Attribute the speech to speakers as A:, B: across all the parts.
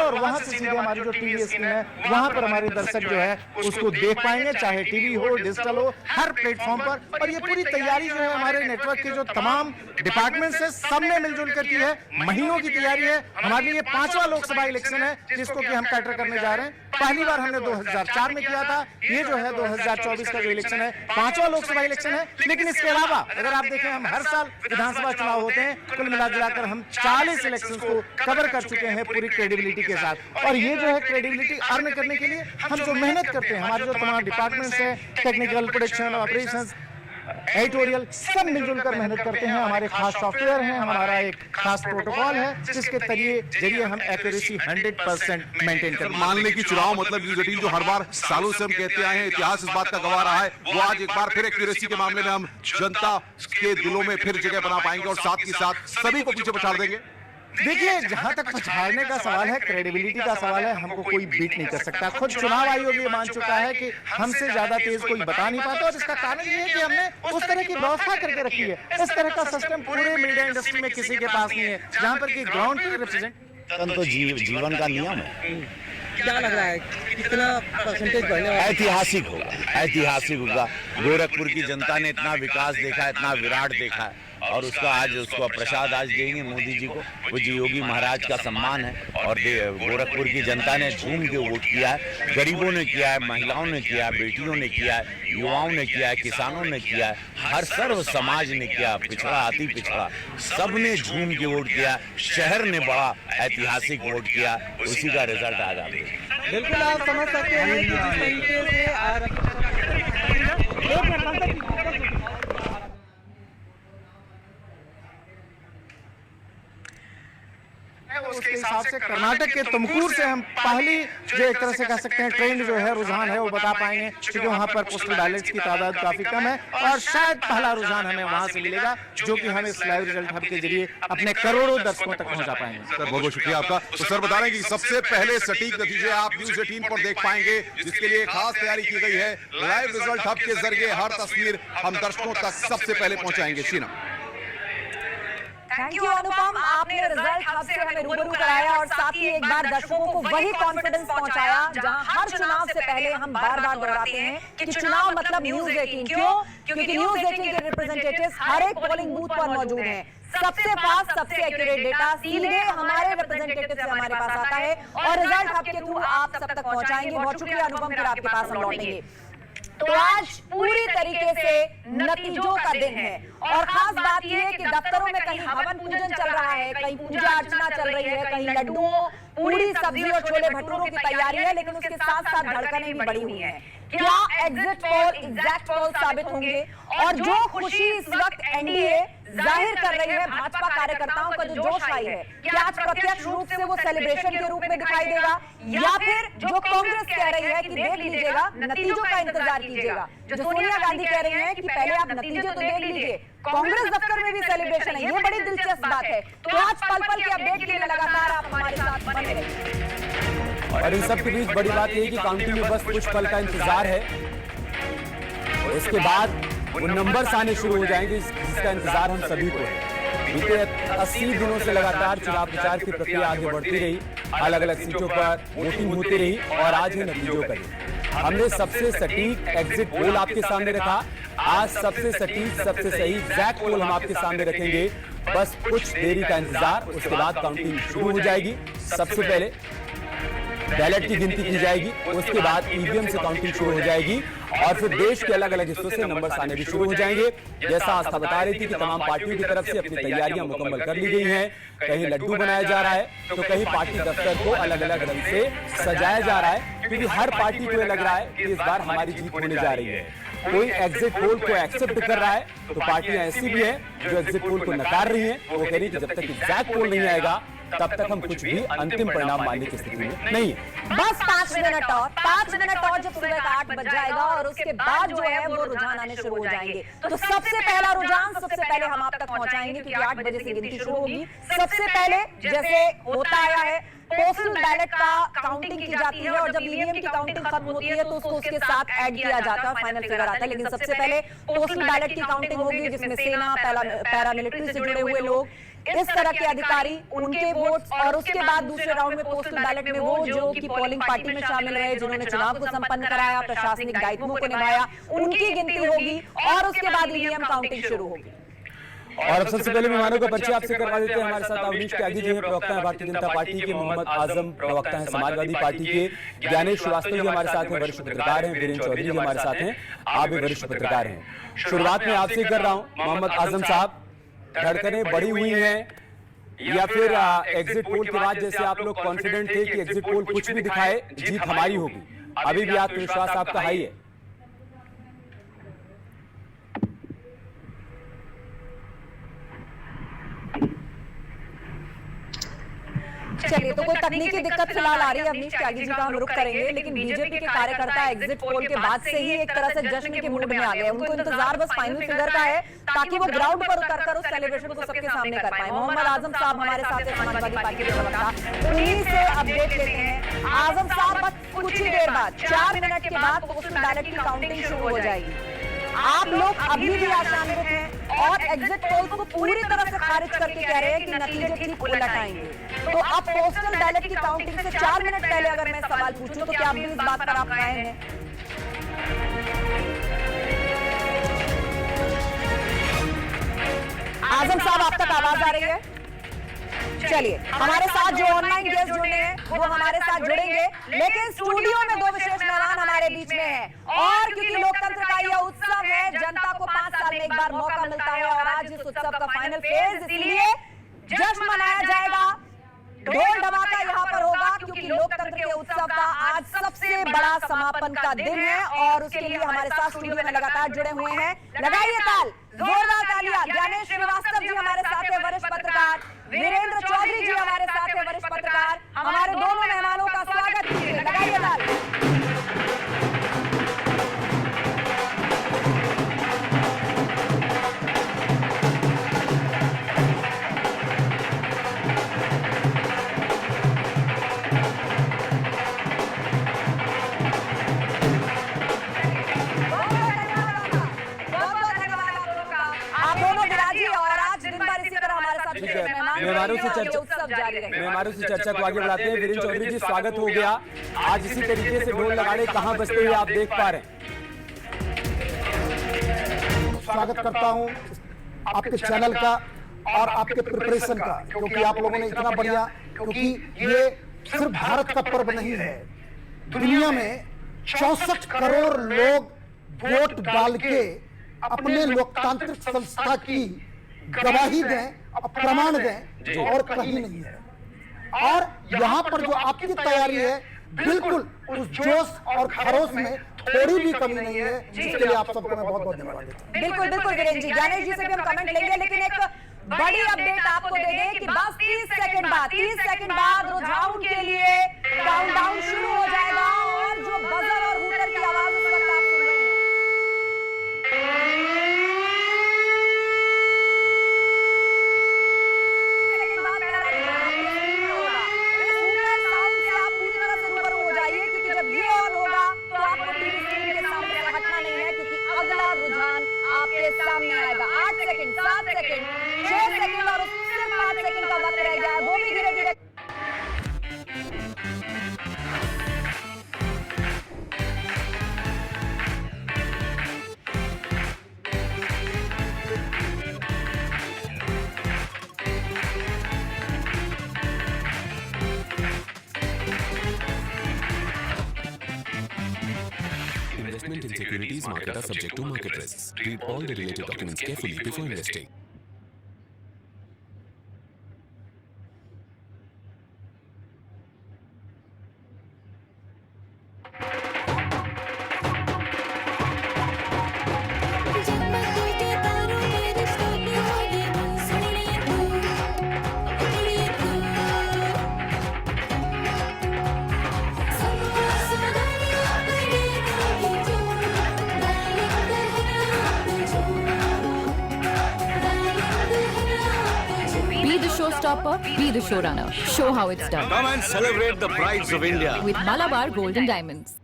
A: और वहां से सीधे हमारी जो टीवी स्क्रीन है वहां पर हमारे दर्शक जो है उसको देख पाएंगे, चाहे टीवी हो, डिजिटल हो, हर प्लेटफॉर्म पर। और ये पूरी तैयारी जो है हमारे नेटवर्क के जो तमाम डिपार्टमेंट है सबने मिलजुल कर की है। महीनों की तैयारी है। हमारे लिए 5वां लोकसभा इलेक्शन है जिसको कि हम कैटर करने जा रहे हैं। पहली बार हमने 2004 में किया था। ये जो है 2024 का जो इलेक्शन है 5वां लोकसभा इलेक्शन है। लेकिन इसके अलावा अगर आप देखें हम हर साल विधानसभा चुनाव होते हैं, कुल मिलाकर हम 40 इलेक्शन को कवर कर चुके हैं पूरी क्रेडिबिलिटी के साथ। और ये जो है क्रेडिबिलिटी अर्न करने के लिए हम जो मेहनत करते हैं, हमारे जो तमाम डिपार्टमेंट्स है, टेक्निकल, प्रोडक्शन, ऑपरेशंस, एडिटोरियल, सब मिलजुल कर मेहनत करते हैं। हमारे खास सॉफ्टवेयर हैं, हमारा एक खास प्रोटोकॉल है जिसके जरिए हम एक्यूरेसी 100% मेंटेन करते हैं।
B: मान लें कि चुनाव मतलब न्यूज 18 जो हर बार सालों से हम कहते आए हैं, इतिहास इस बात का गवाह रहा है, वो आज एक बार फिर एक्यूरेसी के मामले में हम जनता के दिलों में फिर जगह बना पाएंगे और साथ ही साथ सभी को पीछे पछाड़ देंगे।
A: देखिए, जहां तक पछाड़ने का सवाल है, क्रेडिबिलिटी का सवाल है, हमको कोई बीट नहीं कर सकता। खुद चुनाव आयोग ये मान चुका है कि हमसे ज्यादा तेज कोई बता नहीं पाता। और इसका कारण ये है कि हमने उस तरह की व्यवस्था करके रखी है। इस तरह का सिस्टम पूरे मीडिया इंडस्ट्री में किसी के पास नहीं है, जहां पर कि ग्राउंड पे रिप्रेजेंट
C: तो जीवन का नियम है।
D: क्या लग रहा है कितना परसेंटेज बढ़ने वाला है?
C: ऐतिहासिक होगा, ऐतिहासिक होगा। गोरखपुर की जनता ने इतना विकास देखा है, इतना विराट देखा है, और उसका आज उसको प्रसाद आज देंगे मोदी जी को। वो जी योगी महाराज का सम्मान है। और गोरखपुर की जनता ने झूम के वोट किया है। गरीबों ने किया है, महिलाओं ने किया है, बेटियों ने किया है, युवाओं ने किया है, किसानों ने किया है, हर सर्व समाज ने किया, पिछड़ा अति पिछड़ा, सब ने झूम के वोट किया। शहर ने बड़ा ऐतिहासिक वोट किया, उसी का रिजल्ट आज आप
D: बिल्कुल आप समझ सकते हैं कि जिस तरीके से
A: उसके हिसाब से कर्नाटक के तुमकूर से हम पहली जो एक तरह से कह सकते हैं ट्रेंड जो है, रुझान है, वो बता पाएंगे, क्योंकि वहां पर पोस्टल बैलेट्स की तादाद काफी कम है। और शायद पहला रुझान हमें वहां से मिलेगा जो कि हम इस लाइव रिजल्ट हब के जरिए अपने करोड़ों दर्शकों तक पहुंचा पाएंगे।
B: सर बहुत बहुत शुक्रिया आपका। तो सर बता रहे हैं कि सबसे पहले सटीक नतीजे आप न्यूज 18 पर देख पाएंगे, जिसके लिए खास तैयारी की गई है। लाइव रिजल्ट हब के जरिए हर तस्वीर हम दर्शकों तक सबसे पहले पहुंचाएंगे। शीना,
E: थैंक यू अनुपम, आपने रिजल्ट हब से हमें रूबरू कराया और साथ ही एक बार दर्शकों को वही कॉन्फिडेंस पहुंचाया जहां हर चुनाव से पहले हम बार बार दोहराते हैं कि चुनाव मतलब न्यूज 18। क्यों? क्योंकि न्यूज 18 के रिप्रेजेंटेटिव्स हर एक पोलिंग बूथ पर मौजूद हैं। सबसे फास्ट, सबसे एक्यूरेट डेटा सीधे हमारे रिप्रेजेंटेटिव से हमारे पास आता है और रिजल्ट हब के थ्रू आप सब तक पहुंचाएंगे। बहुत शुक्रिया अनुपम, फिर आपके पास हम लौटेंगे। तो आज पूरी तरीके से नतीजों का दिन है और खास बात यह है कि दफ्तरों में कहीं हवन पूजन चल रहा है, कहीं पूजा अर्चना चल रही है, कहीं लड्डुओं, पूरी सब्जी और छोले भटूरों की तैयारी है, लेकिन उसके साथ साथ धड़कनें भी बढ़ी हुई हैं। क्या एग्जिट पोल एग्जैक्ट पोल साबित होंगे? और जो खुशी इस वक्त एनडीए जाहिर कर रही है, भाजपा कार्यकर्ताओं का जो जोश आई है, क्या आज प्रत्यक्ष रूप से वो सेलिब्रेशन के रूप में दिखाई देगा, या फिर जो कांग्रेस कह रही है कि देख लीजिएगा, नतीजों का इंतजार कीजिएगा, जो सोनिया गांधी कह रही हैं कि पहले आप नतीजे तो देख लीजिए, कांग्रेस दफ्तर में भी सेलिब्रेशन है। ये बड़ी दिलचस्प बात है। तो आज पल पल के अपडेट के लिए लगातार आप हमारे साथ बने रहिए।
F: और इन सब के बीच बड़ी बात यह है कि काउंटिंग में बस कुछ पल का इंतजार है और इसके बाद वो नंबर्स आने शुरू हो जाएंगे, जिसका इंतजार हम सभी को है। बीते 80 दिनों से लगातार चुनाव प्रचार की प्रक्रिया आगे बढ़ती रही, अलग अलग सीटों पर वोटिंग होती रही और आज है नतीजों का दिन। हमने सबसे सटीक एग्जिट पोल आपके सामने रखा। आज सबसे सटीक, सबसे सही एग्जैक्ट पोल हम आपके सामने रखेंगे। बस कुछ देरी का इंतजार, उसके बाद काउंटिंग शुरू हो जाएगी। सबसे पहले बैलेट की गिनती की जाएगी, उसके बाद ईवीएम से काउंटिंग शुरू हो जाएगी और फिर देश के अलग अलग हिस्सों से नंबर्स आने भी शुरू हो जाएंगे। जैसा आस्था बता रही थी कि तमाम पार्टियों की तरफ से अपनी तैयारियां मुकम्मल कर ली गई हैं। कहीं लड्डू बनाया जा रहा है तो कहीं पार्टी दफ्तर को अलग अलग रंग से सजाया जा रहा है, क्योंकि हर पार्टी को लग रहा है कि इस बार हमारी जीत होने जा रही है। कोई एग्जिट पोल को एक्सेप्ट कर रहा है तो पार्टियां ऐसी भी हैं जो एग्जिट पोल को नकार रही हैं। वो कह रही है कि जब तक एग्जैक्ट पोल नहीं आएगा तब तक हम कुछ भी अंतिम परिणाम मानने की स्थिति में नहीं है।
E: बस 5 मिनट और 5 मिनट और जब सुबह का 8 बज जाएगा और उसके बाद जो है वो रुझान आने शुरू हो जाएंगे। तो सबसे पहला रुझान सबसे पहले हम आप तक पहुंचाएंगे, क्योंकि 8 बजे से गिनती शुरू होगी। सबसे पहले जैसे होता आया है, पोस्टल बैलेट का काउंटिंग की जाती है और जब ईवीएम की काउंटिंग खत्म होती है तो उसको उसके साथ ऐड किया जाता है, फाइनल फिगर आता है। लेकिन सबसे पहले पोस्टल बैलेट की काउंटिंग होगी जिसमें सेना, पैरामिलिट्री से जुड़े हुए लोग, इस तरह के अधिकारी, उनके वोट्स, और उसके बाद दूसरे राउंड में पोस्टल बैलेट में वो जो कि पोलिंग पार्टी में शामिल रहे, जिन्होंने चुनाव को संपन्न कराया, प्रशासनिक दायित्वों को निभाया, उनकी गिनती होगी और उसके बाद ईवीएम काउंटिंग शुरू होगी।
F: और अब सबसे पहले मेहमानों का परिचय आपसे करवा देते हैं। हमारे साथ अवनीश त्यागी जी हैं, प्रवक्ता है भारतीय जनता पार्टी के, मोहम्मद आजम प्रवक्ता है समाजवादी पार्टी के, ज्ञानेश श्रीवास्तव जी हमारे साथ हैं, वरिष्ठ पत्रकार हैं, वीरेंद्र चौधरी जी हमारे साथ हैं, आप भी वरिष्ठ पत्रकार हैं। शुरुआत में आपसे कर रहा हूं मोहम्मद आजम साहब, धड़कनें बढ़ी हुई हैं या फिर एग्जिट पोल के बाद जैसे आप लोग कॉन्फिडेंट थे कि एग्जिट पोल कुछ भी दिखाए जीत हमारी होगी, अभी भी आत्मविश्वास आपका हाई है?
E: चलिए, तो कोई तकनीकी दिक्कत फिलहाल आ रही है अवनीश त्यागी जी का, हम रुक करेंगे। लेकिन बीजेपी के कार्यकर्ता एग्जिट पोल के बाद से ही एक तरह से जश्न के मूड में आ गए। उनको इंतजार बस फाइनल फिगर का है ताकि वो ग्राउंड पर उतरकर उस सेलिब्रेशन को सबके सामने कर पाए। मोहम्मद आजम साहब हमारे साथ हैं, समाजवादी पार्टी के प्रवक्ता, उन्हीं से अपडेट लेते हैं। आजम साहब, बस कुछ ही देर बाद, 4 मिनट के बाद पोस्टल बैलेट की काउंटिंग शुरू हो जाएगी। आप लोग अभी भी आशान्वित हैं और एग्जिट पोल को पूरी तरह से खारिज करके कह रहे हैं कि नतीजे ठीक उलट आएंगे। तो अब पोस्टल बैलेट की काउंटिंग से 4 मिनट पहले अगर मैं सवाल पूछूं तो क्या अभी इस बात पर आप कायम हैं? आजम साहब, आप तक आवाज आ रही है? चलिए, हमारे साथ जो ऑनलाइन गेस्ट जुड़े हैं वो हमारे साथ जुड़ेंगे, लेकिन स्टूडियो में 2 विशेष मेहमान हमारे बीच में हैं। और क्योंकि लोकतंत्र का यह उत्सव है, जनता को 5 साल में एक बार मौका मिलता है और आज इस उत्सव का फाइनल फेज, इसलिए जश्न मनाया जाएगा, ढोल धमाका यहाँ पर होगा, क्योंकि लोकतंत्र के उत्सव का आज सबसे बड़ा समापन का दिन है। और उसके लिए हमारे साथ स्टूडियो में लगातार जुड़े हुए हैं, लगाइए ताल, जोरदार तालियां। ज्ञानेश श्रीवास्तव जी हमारे साथ हैं, वरिष्ठ पत्रकार, वीरेंद्र चौधरी जी हमारे साथ हैं, वरिष्ठ पत्रकार। हमारे दोनों मेहमानों का स्वागत कीजिए, लगाइए ताल।
F: मेहमानों से चर्चा को आगे बढ़ाते हैं। वीरेंद्र चौधरी जी, स्वागत हो गया। आज इसी तरीके से ढोल नगाड़े कहां बजते हुए आप देख पा रहे हैं?
A: स्वागत करता हूं आपके चैनल का और आपके प्रिपरेशन का, क्योंकि आप लोगों ने इतना बढ़िया, क्योंकि ये सिर्फ भारत का पर्व नहीं है, दुनिया में 64 करोड़ लोग वोट डाल के अपने लोकतांत्रिक संस्था की गवाही दें, प्रमाण दें, और कहीं नहीं है। और यहाँ पर जो आपकी तैयारी है, बिल्कुल उस जोश और खरोश में थोड़ी भी कमी नहीं है, जिसके लिए आप सबको मैं बहुत बहुत धन्यवाद देता हूँ।
E: बिल्कुल बिल्कुल वीरेंद्र जी, ज्ञानेश जी से भी हम कमेंट लेंगे, लेकिन एक बड़ी अपडेट आपको दे दें कि बस 30 सेकंड बाद रुझान के लिए काउंटडाउन शुरू हो जाएगा और जो बजर और हूटर की आवाज उस वक्त आप सुन रहे हैं। सामने आएगा 8 सेकंड, 7 सेकंड, 6 सेकंड और सिर्फ 5 सेकंड का वक्त रह गया है, वो भी धीरे धीरे।
G: Investment in securities market are subject to market risks. Read all the related documents carefully before investing.
H: showstopper, be the showrunner. Show how it's done.
I: Come and celebrate the prides of India.
H: With Malabar Gold and Diamonds.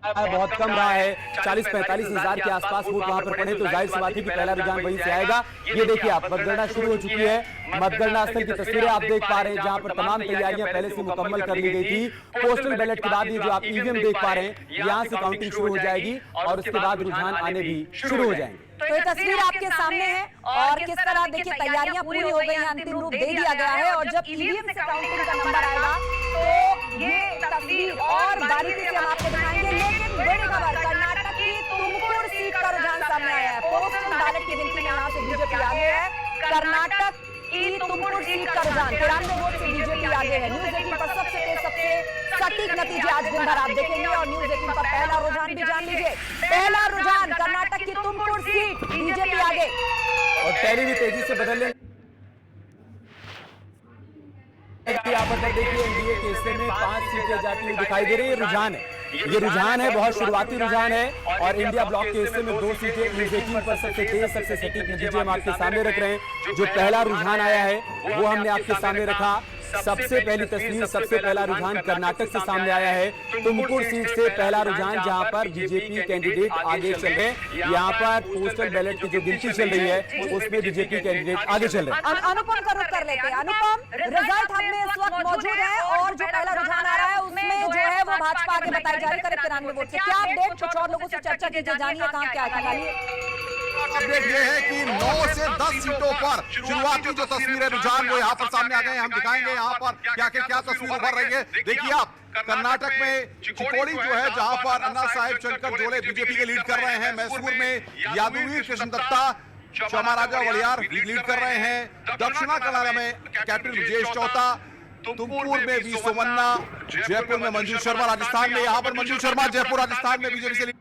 F: बहुत कम रहा है, 40-45 हजार के आसपास vote वहां पर पड़े, तो जाहिर सी बात है कि पहला रुझान वहीं से आएगा। ये देखिए आप, मतगणना शुरू हो चुकी है। मतगणना स्थल की तस्वीरें आप देख पा रहे हैं, जहां पर तमाम तैयारियां पहले से मुकम्मल कर ली गई थी। पोस्टल बैलेट के बाद ये जो आप ईवीएम देख पा रहे हैं, यहां से काउंटिंग शुरू हो जाएगी और उसके बाद रुझान आने भी शुरू हो जाएंगे।
E: तो ये तस्वीर आपके सामने है और किस तरह देखिए तैयारियां पूरी हो गई हैं, अंतिम रूप दे दिया गया है और जब ईवीएम से काउंटिंग का नंबर आएगा तो ये तस्वीर और बारीकी से हम आपको दिखाएंगे। लेकिन बड़ी खबर, कर्नाटक की तुमकुर सीट का रुझान सामने आया है। पोस्टल बैलेट की गिनती में यहाँ से बीजेपी आगे है। कर्नाटक की तुमकुर सीट का रुझान 93 वोट से बीजेपी आगे है। न्यूज़ 18 पर सबसे सटीक नतीजे आज दिन भर आप देखेंगे और न्यूज़ 18 पर पहला रुझान भी जान लीजिए। पहला रुझान, कर्नाटक की तुमकुर सीट, बीजेपी आगे।
F: और पहले भी तेजी से बदलने यहाँ पर देखिए एनडीए के हिस्से में 5 सीटें जाती हुई दिखाई दे रही है। रुझान है, ये रुझान है, बहुत शुरुआती रुझान है और इंडिया ब्लॉक के हिस्से में 2 सीटें। न्यूज़ 18 पर सबसे तेज, सबसे सटीक नतीजे हम आपके सामने रख रहे हैं। जो पहला रुझान आया है वो हमने आपके सामने रखा। सबसे पहली तस्वीर, सबसे पहला रुझान कर्नाटक से सामने आया है। तुमकुर सीट से पहला रुझान, जहां पर बीजेपी कैंडिडेट आगे चल रहे हैं। यहाँ पर पोस्टल बैलेट की जो गिनती चल रही है उसमें बीजेपी कैंडिडेट आगे चल रहे हैं।
E: अनुपम का रुख कर लेते हैं। अनुपम, रिजल्ट हम में इस वक्त मौजूद है और जो पहला रुझान आ रहा है उसमें जो है वो भाजपा आगे बताई जा रही है करीब 93 वोट से। क्या अपडेट, कुछ और लोगों से चर्चा कीजिए, जानिए कहाँ क्या है।
B: अपडेट ये है कि 9 से 10 सीटों पर शुरुआती जो तस्वीरें रुझान वो यहाँ पर सामने आ गए हैं। हम दिखाएंगे यहाँ पर क्या तस्वीर उभर रही है। देखिए आप, कर्नाटक में चिकोड़ी जो है, जहाँ पर अन्ना साहेब शंकर जोले बीजेपी के लीड कर रहे हैं। मैसूर में यादुवीर कृष्ण दत्ता, चामराजा वलियार लीड कर रहे हैं। दक्षिणा कन्नड़ में कैप्टन विजेश चौथा, तुमकुर में वी सोमन्ना, जयपुर में मंजू शर्मा, राजस्थान में यहाँ पर मंजू शर्मा जयपुर राजस्थान में बीजेपी से